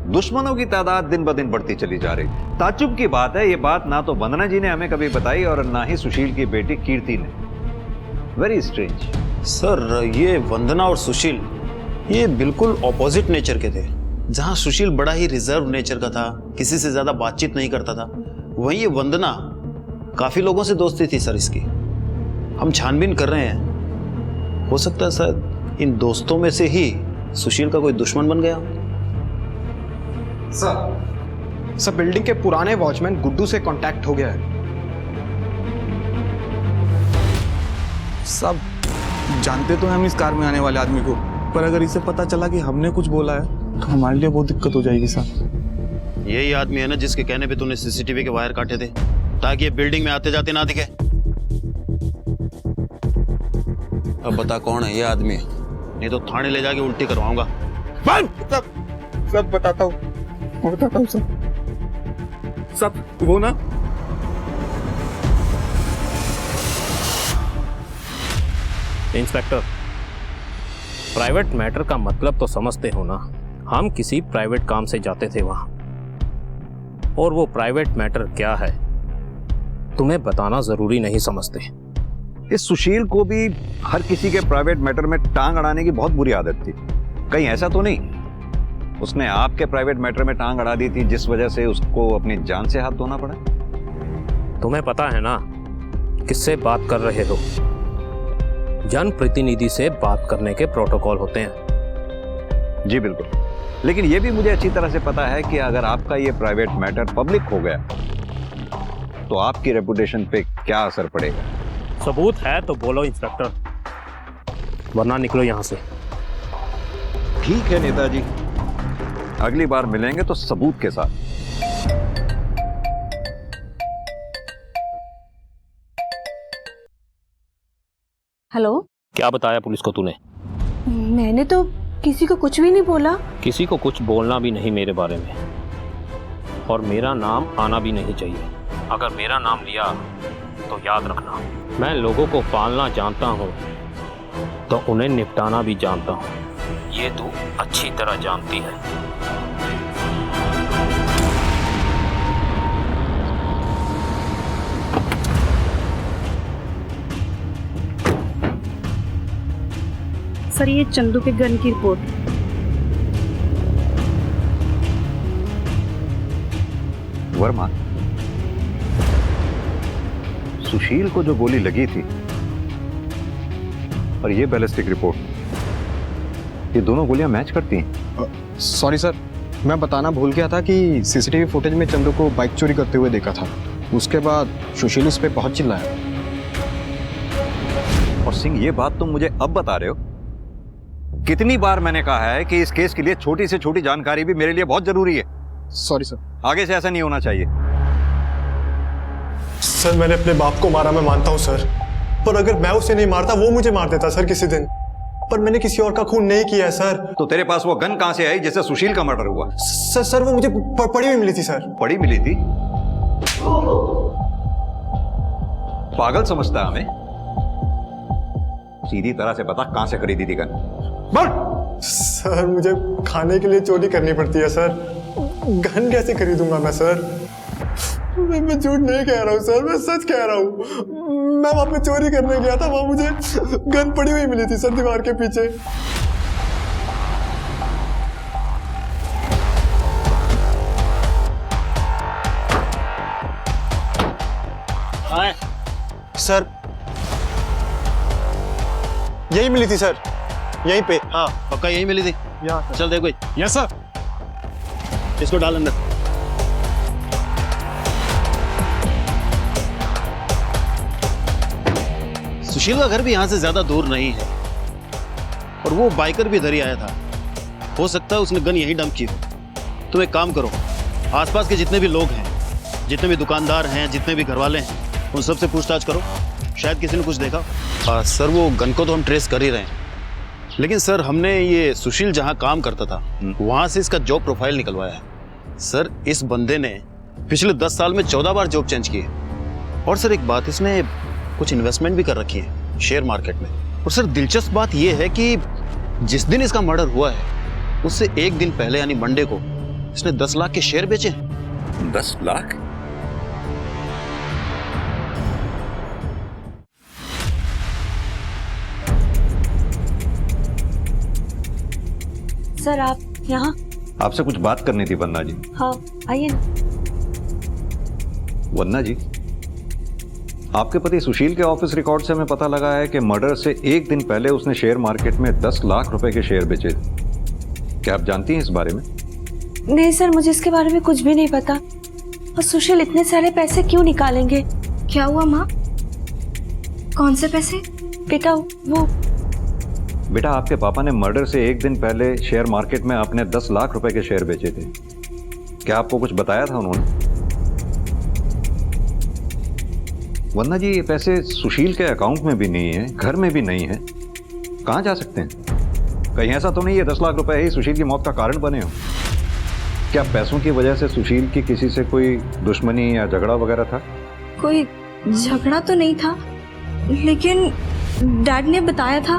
दुश्मनों की तादाद दिन ब दिन बढ़ती चली जा रही थी। ताज्जुब की बात है, ये बात ना तो वंदना जी ने हमें कभी बताई और ना ही सुशील की बेटी कीर्ति ने। Very strange. सर, ये वंदना और सुशील ये बिल्कुल ऑपोजिट नेचर के थे। जहां सुशील बड़ा ही रिजर्व नेचर का था, किसी से ज्यादा बातचीत नहीं करता था, वहीं ये वंदना काफी लोगों से दोस्ती थी सर इसकी। हम छानबीन कर रहे हैं, हो सकता है सर इन दोस्तों में से ही सुशील का कोई दुश्मन बन गया। सर बिल्डिंग के पुराने वॉचमैन गुड्डू से कांटेक्ट हो गया है। सब जानते तो हैं हम इस कार में आने वाले आदमी को, पर अगर इसे पता चला कि हमने कुछ बोला है तो हमारे लिए बहुत दिक्कत हो जाएगी सर। यही आदमी है ना जिसके कहने पे तूने सीसीटीवी के वायर काटे थे ताकि ये बिल्डिंग में आते जाते ना दिखे? अब बता कौन है ये आदमी, नहीं तो थाने ले जाके उल्टी करवाऊंगा। सब बताता हूँ सब वो ना इंस्पेक्टर, प्राइवेट मैटर का मतलब तो समझते हो ना। हम किसी प्राइवेट काम से जाते थे वहां, और वो प्राइवेट मैटर क्या है तुम्हें बताना जरूरी नहीं समझते। इस सुशील को भी हर किसी के प्राइवेट मैटर में टांग अड़ाने की बहुत बुरी आदत थी। कहीं ऐसा तो नहीं उसने आपके प्राइवेट मैटर में टांग अड़ा दी थी जिस वजह से उसको अपनी जान से हाथ धोना पड़ा? तुम्हें पता है ना किससे बात कर रहे हो? जनप्रतिनिधि से बात करने के प्रोटोकॉल होते हैं। जी बिल्कुल, लेकिन यह भी मुझे अच्छी तरह से पता है कि अगर आपका ये प्राइवेट मैटर पब्लिक हो गया तो आपकी रेपुटेशन पे क्या असर पड़ेगा। सबूत है तो बोलो इंस्पेक्टर, वरना निकलो यहां से। ठीक है नेताजी, अगली बार मिलेंगे तो सबूत के साथ। हेलो, क्या बताया पुलिस को तूने? मैंने तो किसी को कुछ भी नहीं बोला। किसी को कुछ बोलना भी नहीं मेरे बारे में, और मेरा नाम आना भी नहीं चाहिए। अगर मेरा नाम लिया तो याद रखना, मैं लोगों को पालना जानता हूँ तो उन्हें निपटाना भी जानता हूँ। ये तू अच्छी तरह जानती है। सर, ये चंदू के गन की रिपोर्ट। वर्मा, सुशील को जो गोली लगी थी और ये बैलिस्टिक रिपोर्ट, ये दोनों गोलियां मैच करती हैं। सॉरी सर, मैं बताना भूल गया था कि सीसीटीवी फुटेज में चंदू को बाइक चोरी करते हुए देखा था। उसके बाद सुशील उस पर बहुत चिल्लाया। और सिंह, ये बात तुम मुझे अब बता रहे हो? कितनी बार मैंने कहा है कि इस केस के लिए छोटी से छोटी जानकारी भी मेरे लिए बहुत जरूरी है। सॉरी सर, आगे से ऐसा नहीं होना चाहिए। सर, मैंने अपने बाप को मारा, मैं मानता हूँ सर, पर अगर मैं उसे नहीं मारता वो मुझे मार देता सर किसी दिन। पर मैंने किसी और का खून नहीं किया है सर। तो तेरे पास वो गन कहां से आई जिससे सुशील का मर्डर हुआ? सर वो मुझे पड़ी हुई मिली थी सर। पड़ी मिली थी? पागल समझता है हमें? सीधी तरह से बता कहां से खरीदी थी गन। सर, मुझे खाने के लिए चोरी करनी पड़ती है सर, गन कैसे खरीदूंगा मैं सर? मैं झूठ नहीं कह रहा हूँ सर, मैं सच कह रहा हूँ। मैं वहां पे चोरी करने गया था, वहां मुझे गन पड़ी हुई मिली थी सर दीवार के पीछे। सर, यही मिली थी सर, यहीं पे। हाँ पक्का यही मिली थी। चल देखो। Yes sir. इसको डाल अंदर। सुशील का घर भी यहाँ से ज्यादा दूर नहीं है, और वो बाइकर भी इधर ही आया था। हो सकता है उसने गन यहीं डंप की हो। तुम एक काम करो, आसपास के जितने भी लोग हैं, जितने भी दुकानदार हैं, जितने भी घरवाले हैं, उन सबसे पूछताछ करो, शायद किसी ने कुछ देखा। सर वो गन को तो हम ट्रेस कर ही रहे हैं, लेकिन सर हमने ये सुशील जहाँ काम करता था वहाँ से इसका जॉब प्रोफाइल निकलवाया है। सर इस बंदे ने पिछले 10 साल में 14 बार जॉब चेंज की है। और सर एक बात, इसने कुछ इन्वेस्टमेंट भी कर रखी है शेयर मार्केट में। और सर दिलचस्प बात यह है कि जिस दिन इसका मर्डर हुआ है उससे एक दिन पहले यानी मंडे को इसने 10 लाख के शेयर बेचे। 10 लाख? सर आप यहाँ? आपसे कुछ बात करनी थी वन्ना जी। हाँ आइए ना। वन्ना जी, आपके पति सुशील के ऑफिस रिकॉर्ड से हमें पता लगा है कि मर्डर से एक दिन पहले उसने शेयर मार्केट में 10 लाख रुपए के शेयर बेचे थे। क्या आप जानती हैं इस बारे में? नहीं सर, मुझे इसके बारे में कुछ भी नहीं पता। और सुशील इतने सारे पैसे क्यों निकालेंगे? क्या हुआ माँ? कौन से पैसे? बेटा आपके पापा ने मर्डर से एक दिन पहले शेयर मार्केट में अपने 10 लाख रुपए के शेयर बेचे थे। क्या आपको कुछ बताया था उन्होंने? वरना जी ये पैसे सुशील के अकाउंट में भी नहीं है, घर में भी नहीं है, कहाँ जा सकते हैं? कहीं ऐसा तो नहीं है 10 लाख रुपए ही सुशील की मौत का कारण बने हो? क्या पैसों की वजह से सुशील की किसी से कोई दुश्मनी या झगड़ा वगैरह था? कोई झगड़ा तो नहीं था, लेकिन डैड ने बताया था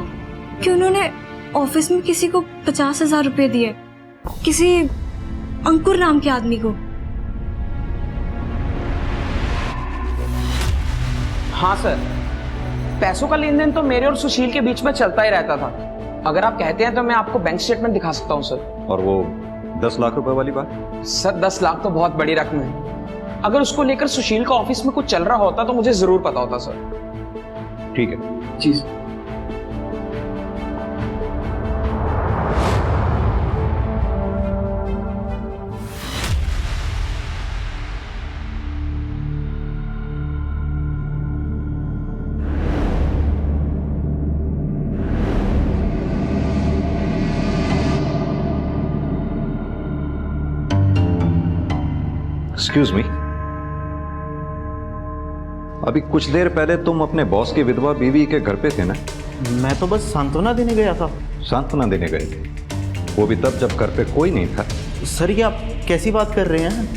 कि उन्होंने ऑफिस में किसी को 50,000 रुपए दिए, किसी अंकुर नाम के आदमी को। हाँ सर, पैसों का लेन देन तो मेरे और सुशील के बीच में चलता ही रहता था। अगर आप कहते हैं तो मैं आपको बैंक स्टेटमेंट दिखा सकता हूँ सर। और वो 10 लाख रुपए वाली बात? सर 10 लाख तो बहुत बड़ी रकम है। अगर उसको लेकर सुशील का ऑफिस में कुछ चल रहा होता तो मुझे जरूर पता होता सर। ठीक है जी। एक्सक्यूज मी, अभी कुछ देर पहले तुम अपने बॉस की विधवा बीवी के घर पे थे ना? मैं तो बस सांत्वना देने गया था। सांत्वना देने गए थे? वो भी तब जब घर पे कोई नहीं था। सर ये आप कैसी बात कर रहे हैं?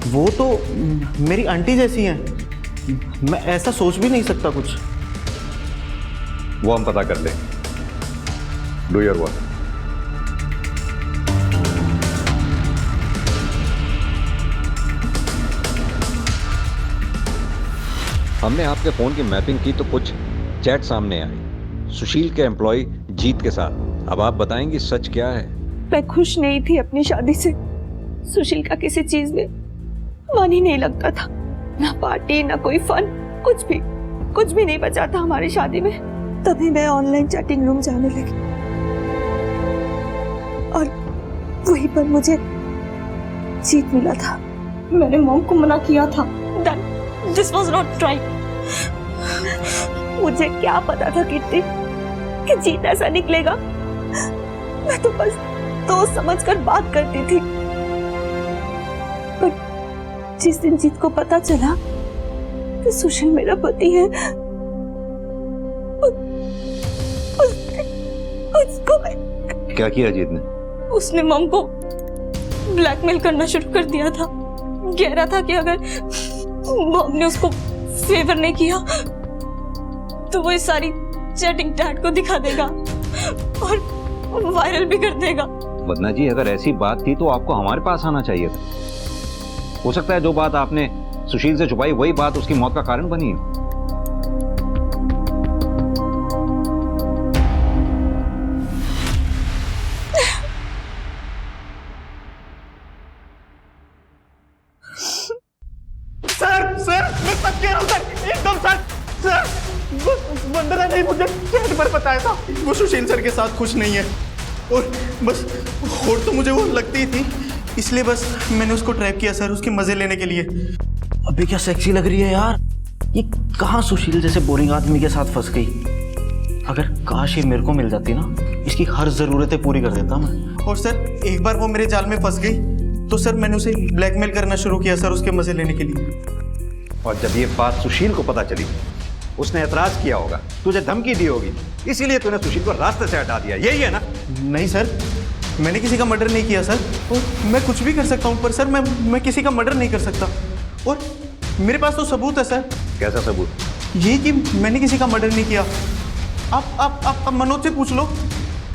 वो तो मेरी आंटी जैसी हैं, मैं ऐसा सोच भी नहीं सकता कुछ। वो हम पता कर लें। Do your work. हमने आपके फोन की मैपिंग की तो कुछ चैट सामने आई सुशील के एम्प्लॉय जीत के साथ। अब आप बताएंगी सच क्या है? मैं खुश नहीं थी अपनी शादी से। सुशील का किसी चीज में मन ही नहीं लगता था, ना पार्टी ना कोई फन, कुछ भी नहीं बचा था हमारी शादी में। तभी मैं ऑनलाइन चैटिंग रूम जाने लगी और वहीं पर मुझे जीत मिला था। मैंने मॉम को मना किया था, दिस वाज नॉट राइट। मुझे क्या पता था कितनी कि जीत ऐसा निकलेगा। मैं तो बस दोस्त समझकर बात करती थी, पर जिस दिन जीत को पता चला कि सुशील मेरा पति है, उसको क्या किया जीत ने? उसने मॉम को ब्लैकमेल करना शुरू कर दिया था। कह रहा था कि अगर मॉम ने उसको फेवर नहीं किया तो वो इस सारी चैटिंग डैड को दिखा देगा और वायरल भी कर देगा। वदना जी अगर ऐसी बात थी तो आपको हमारे पास आना चाहिए था। हो सकता है जो बात आपने सुशील से छुपाई वही बात उसकी मौत का कारण बनी है। सर मैं सच कह रहा हूं सर, एकदम सच। सर वंदना ने मुझे चैट पर बताया था वो सुशील सर के साथ खुश नहीं है और बस और तो मुझे वो लगती ही थी, इसलिए बस मैंने उसको ट्रैप किया सर, उसके मजे लेने के लिए। अबे क्या सेक्सी लग रही है यार, ये कहाँ सुशील जैसे बोरिंग आदमी के साथ फंस गई। अगर काश ये मेरे को मिल जाती ना, इसकी हर जरूरतें पूरी कर देता मैं। और सर एक बार वो मेरे जाल में फंस गई तो सर मैंने उसे ब्लैकमेल करना शुरू किया सर, उसके मजे लेने के लिए। और जब ये बात सुशील को पता चली उसने ऐतराज किया होगा, तुझे धमकी दी होगी, इसीलिए तूने सुशील को रास्ते से हटा दिया, यही है ना? नहीं सर, मैंने किसी का मर्डर नहीं किया सर, और मैं कुछ भी कर सकता हूँ पर सर मैं किसी का मर्डर नहीं कर सकता। और मेरे पास तो सबूत है सर। कैसा सबूत? ये कि मैंने किसी का मर्डर नहीं किया। आप मनोज से पूछ लो,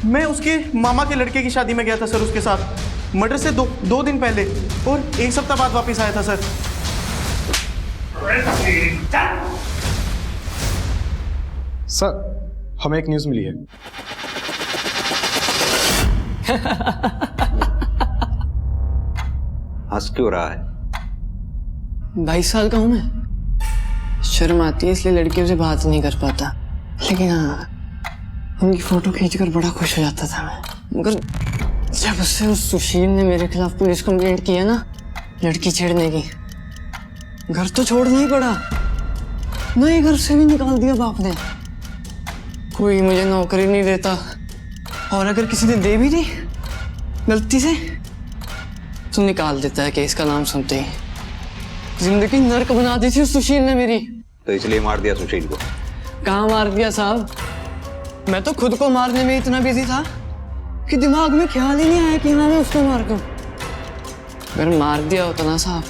मैं उसके मामा के लड़के की शादी में गया था सर उसके साथ, मर्डर से दो दिन पहले, और 1 सप्ताह बाद वापस आया था सर। सर हमें एक न्यूज़ मिली है। हंस क्यों रहा है? 22 साल का हूं मैं, शर्म आती है इसलिए लड़कियों से बात नहीं कर पाता, लेकिन हाँ उनकी फोटो खींचकर बड़ा खुश हो जाता था मैं। मगर जब उससे उस सुशील ने मेरे खिलाफ पुलिस कंप्लेंट किया ना लड़की छेड़ने की, घर तो छोड़ना ही पड़ा, नए घर से भी निकाल दिया बाप ने। कोई मुझे नौकरी नहीं देता, और अगर किसी ने दे भी दी गलती से तो निकाल देता है केस का नाम सुनते ही। जिंदगी नर्क बना दी थी उस सुशील ने मेरी। तो इसलिए मार दिया सुशील को। कहाँ मार दिया साहब, मैं तो खुद को मारने में इतना बिजी था कि दिमाग में ख्याल ही नहीं आया कि हाँ मैं उसको मार दूं। अगर मार दिया होता ना साहब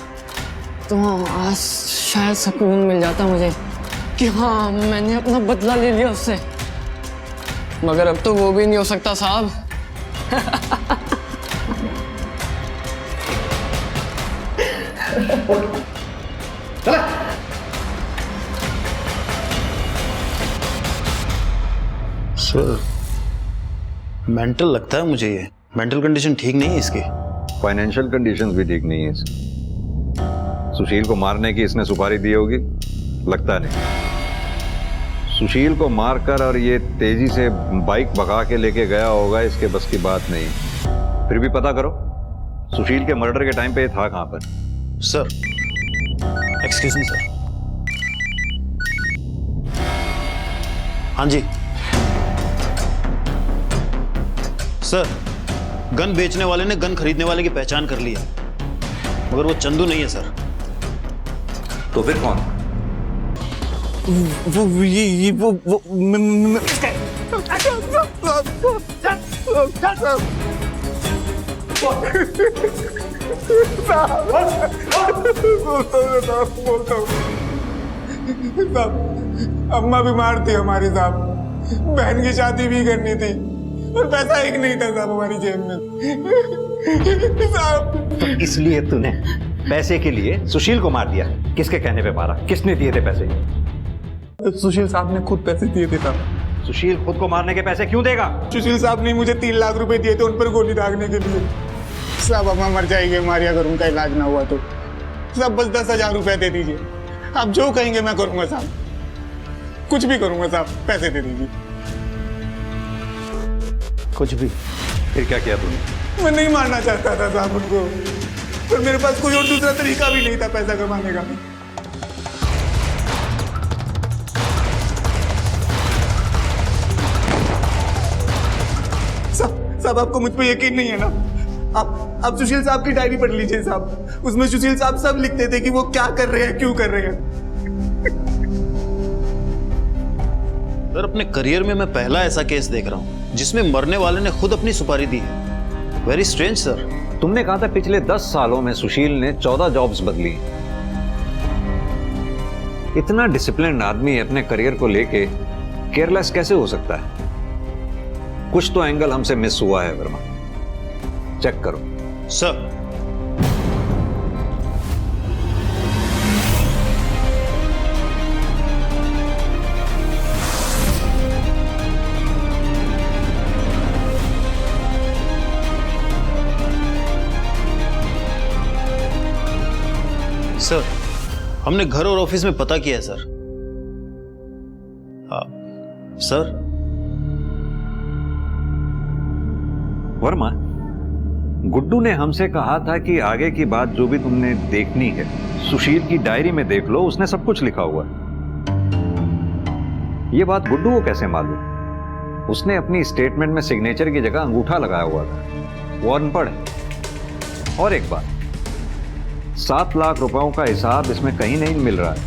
तो आज शायद सुकून मिल जाता मुझे कि हाँ मैंने अपना बदला ले लिया उससे, मगर अब तो वो भी नहीं हो सकता साहब। सर मेंटल लगता है मुझे, ये मेंटल कंडीशन ठीक नहीं है इसकी। फाइनेंशियल कंडीशंस भी ठीक नहीं है इसकी। सुशील को मारने की इसने सुपारी दी होगी, लगता नहीं। सुशील को मारकर और ये तेजी से बाइक भगा के लेके गया होगा, इसके बस की बात नहीं। फिर भी पता करो सुशील के मर्डर के टाइम पे ये था कहां पर। Sir excuse me sir. हाँ जी सर, गन बेचने वाले ने गन खरीदने वाले की पहचान कर ली है, मगर वो चंदू नहीं है सर। तो फिर कौन? अम्मा बीमार थी हमारी साहब, बहन की शादी भी करनी थी और पैसा एक नहीं था साहब हमारी जेब में साहब। तो इसलिए तूने पैसे के लिए सुशील को मार दिया? किसके कहने पे मारा? किसने दिए थे पैसे? सुशील साहब ने खुद पैसे दिए थे साहब। सुशील खुद को मारने के पैसे क्यों देगा? सुशील साहब ने मुझे 3 लाख रुपए दिए थे उन पर गोली दागने के लिए साहब। अम्मा मर जाएगी हमारी अगर उनका इलाज ना हुआ तो साहब। बस 10,000 रुपए दे दीजिए, आप जो कहेंगे मैं करूंगा साहब, कुछ भी करूंगा साहब, पैसे दे दीजिए। कुछ भी? फिर क्या किया तूने? मैं नहीं मारना चाहता था साहब उनको, पर मेरे पास कोई और दूसरा तरीका भी नहीं था पैसा कमाने का। साहब आपको मुझ पे यकीन नहीं है ना? आप सुशील साहब की डायरी पढ़ लीजिए साहब, उसमें सुशील साहब सब लिखते थे कि वो क्या कर रहे हैं, क्यों कर रहे हैं। सर अपने करियर में मैं पहला ऐसा केस देख रहा हूं जिसमें मरने वाले ने खुद अपनी सुपारी दी है। Very strange sir. तुमने कहा था पिछले 10 सालों में सुशील ने 14 जॉब्स बदली। इतना डिसिप्लिन आदमी अपने करियर को लेके केयरलेस कैसे हो सकता है? कुछ तो एंगल हमसे मिस हुआ है वर्मा, चेक करो। सर सर हमने घर और ऑफिस में पता किया है सर। सर वर्मा, गुड्डू ने हमसे कहा था कि आगे की बात जो भी तुमने देखनी है सुशील की डायरी में देख लो, उसने सब कुछ लिखा हुआ है। ये बात गुड्डू को कैसे मालूम? उसने अपनी स्टेटमेंट में सिग्नेचर की जगह अंगूठा लगाया हुआ था। वो अनपढ़ है। और एक बात, 7 लाख रुपयों का हिसाब इसमें कहीं नहीं मिल रहा है।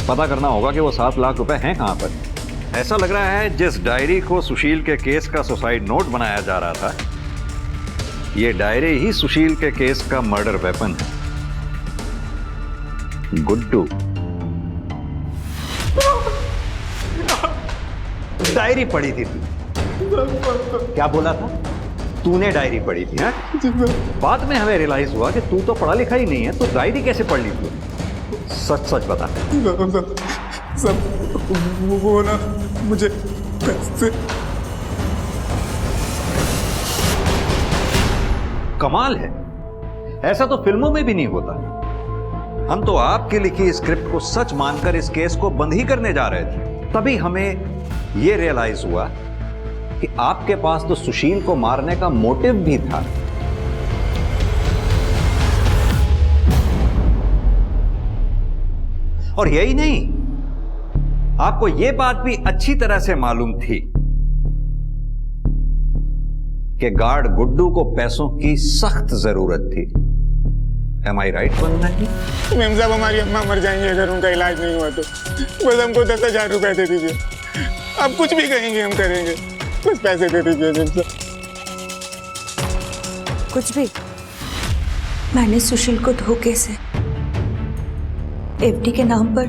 पता करना होगा कि वो 7 लाख रुपए हैं कहां पर। ऐसा लग रहा है जिस डायरी को सुशील के केस का सुसाइड नोट बनाया जा रहा था, ये डायरी ही सुशील के केस का मर्डर वेपन है। गुड्डू, डायरी पढ़ी थी तू? क्या बोला था? तूने डायरी पढ़ी थी? हाँ? बाद में हमें रियलाइज हुआ कि तू तो पढ़ा लिखा ही नहीं है, तो डायरी कैसे पढ़ ली तू? सच सच बता। सब वो ना मुझे पैसे। कमाल है, ऐसा तो फिल्मों में भी नहीं होता। हम तो आपकी लिखी स्क्रिप्ट को सच मानकर इस केस को बंद ही करने जा रहे थे, तभी हमें यह रियलाइज हुआ कि आपके पास तो सुशील को मारने का मोटिव भी था। और यही नहीं, आपको यह बात भी अच्छी तरह से मालूम थी कि गार्ड गुड्डू को पैसों की सख्त जरूरत थी। Am I right Vandana ji? Ma'am साहब हमारी अम्मा मर जाएंगी अगर उनका इलाज नहीं हुआ तो। बस हमको 10,000 रुपए दे दीजिए। आप कुछ भी कहेंगे हम करेंगे, बस पैसे दे दीजिए मेम साहब। कुछ भी? मैंने सुशील को धोखे से एफडी के नाम पर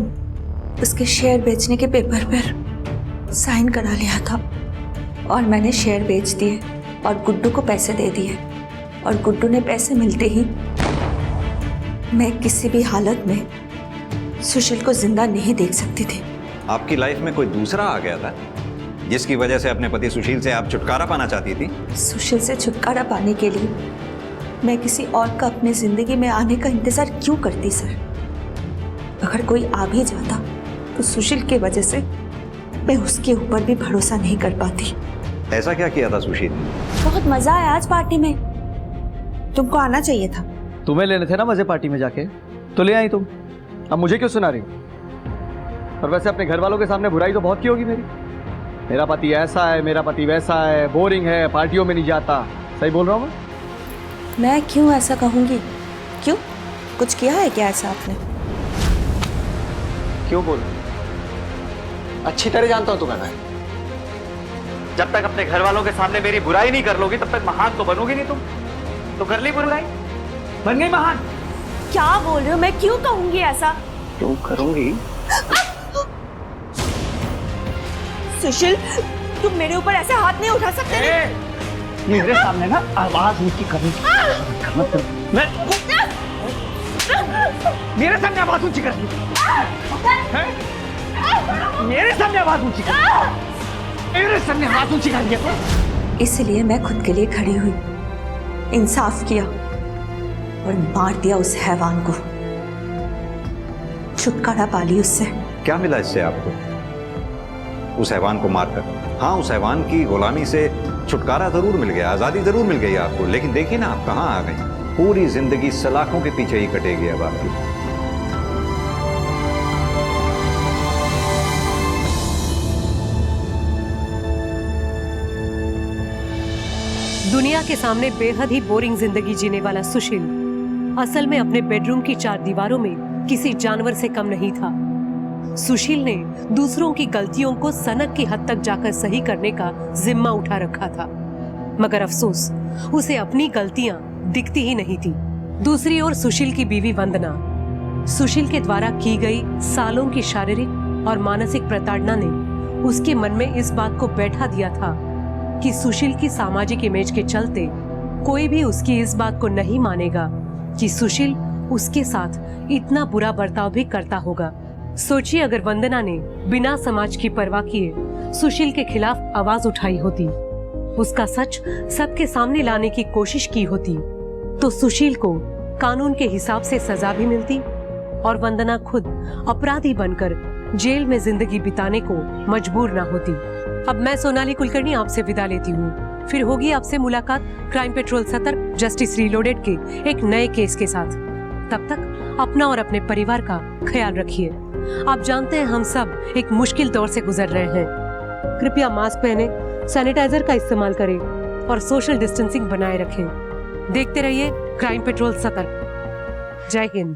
उसके शेयर बेचने के पेपर पर साइन करा लिया था और मैंने शेयर बेच दिए और गुड्डू को पैसे दे दिए और गुड्डू ने पैसे मिलते ही मैं किसी भी हालत में सुशील को जिंदा नहीं देख सकती थी। आपकी लाइफ में कोई दूसरा आ गया था जिसकी वजह से अपने पति सुशील से आप छुटकारा पाना चाहती थी? सुशील से छुटकारा पाने के लिए मैं किसी और का अपने जिंदगी में आने का इंतजार क्यों करती सर? अगर कोई आ भी जाता तो सुशील की वजह से मैं उसके ऊपर भी भरोसा नहीं कर पाती। ऐसा क्या किया था सुशील ने? बहुत मजा आया आज पार्टी में, तुमको आना चाहिए था। तुम्हें लेने थे ना मजे पार्टी में जाके, तो ले आई तुम। अब मुझे क्यों सुना रही हो? और वैसे अपने घर वालों के सामने बुराई तो बहुत की होगी मेरी। मेरा पति ऐसा है, मेरा पति वैसा है, बोरिंग है, पार्टियों में नहीं जाता। सही बोल रहा हूँ मैं क्यों ऐसा कहूंगी? क्यों, कुछ किया है क्या ऐसा आपने? क्यों बोल? अच्छी तरह जानता हूं तुम्हें मैं। जब तक अपने घर वालों के सामने मेरी बुराई नहीं कर लोगी तब तक महान तो बनोगी नहीं तुम। तो कर ली बुराई, बन गई महान। क्या बोल रहे हो? मैं क्यों कहूंगी ऐसा? क्यों करूंगी? सुशील, तुम मेरे ऊपर ऐसे हाथ नहीं उठा सकते। मेरे सामने ना आवाज ऊंची करनी मैं मेरे सामने आवाज ऊंची करनी, मेरे सामने आवाज ऊंची करनी, मेरे सामने आवाज ऊंची करनी है। इसलिए मैं खुद के लिए खड़ी हुई, इंसाफ किया और मार दिया उस हैवान को, छुटकारा पा ली उससे। क्या मिला इससे आपको उस हैवान को मारकर? हाँ, उस हैवान की गुलामी से छुटकारा जरूर मिल गया, आजादी जरूर मिल गई आपको, लेकिन देखिए ना आप कहाँ आ गए। पूरी जिंदगी सलाखों के पीछे ही कटेगी अब आपकी। दुनिया के सामने बेहद ही बोरिंग जिंदगी जीने वाला सुशील असल में अपने बेडरूम की 4 दीवारों में किसी जानवर से कम नहीं था। सुशील ने दूसरों की गलतियों को सनक की हद तक जाकर सही करने का जिम्मा उठा रखा था, मगर अफसोस उसे अपनी गलतियां दिखती ही नहीं थी। दूसरी ओर सुशील की बीवी वंदना, सुशील के द्वारा की गई सालों की शारीरिक और मानसिक प्रताड़ना ने उसके मन में इस बात को बैठा दिया था कि सुशील की सामाजिक इमेज के चलते कोई भी उसकी इस बात को नहीं मानेगा कि सुशील उसके साथ इतना बुरा बर्ताव भी करता होगा। सोचिए अगर वंदना ने बिना समाज की परवाह किए सुशील के खिलाफ आवाज उठाई होती, उसका सच सबके सामने लाने की कोशिश की होती, तो सुशील को कानून के हिसाब से सजा भी मिलती और वंदना खुद अपराधी बनकर जेल में जिंदगी बिताने को मजबूर ना होती। अब मैं सोनाली कुलकर्णी आपसे विदा लेती हूँ। फिर होगी आपसे मुलाकात क्राइम पेट्रोल सतर्क जस्टिस रीलोडेड के एक नए केस के साथ। तब तक अपना और अपने परिवार का ख्याल रखिए। आप जानते हैं हम सब एक मुश्किल दौर से गुजर रहे हैं। कृपया मास्क पहने, सैनिटाइजर का इस्तेमाल करें और सोशल डिस्टेंसिंग बनाए रखें। देखते रहिए क्राइम पेट्रोल सतर्क। जय हिंद।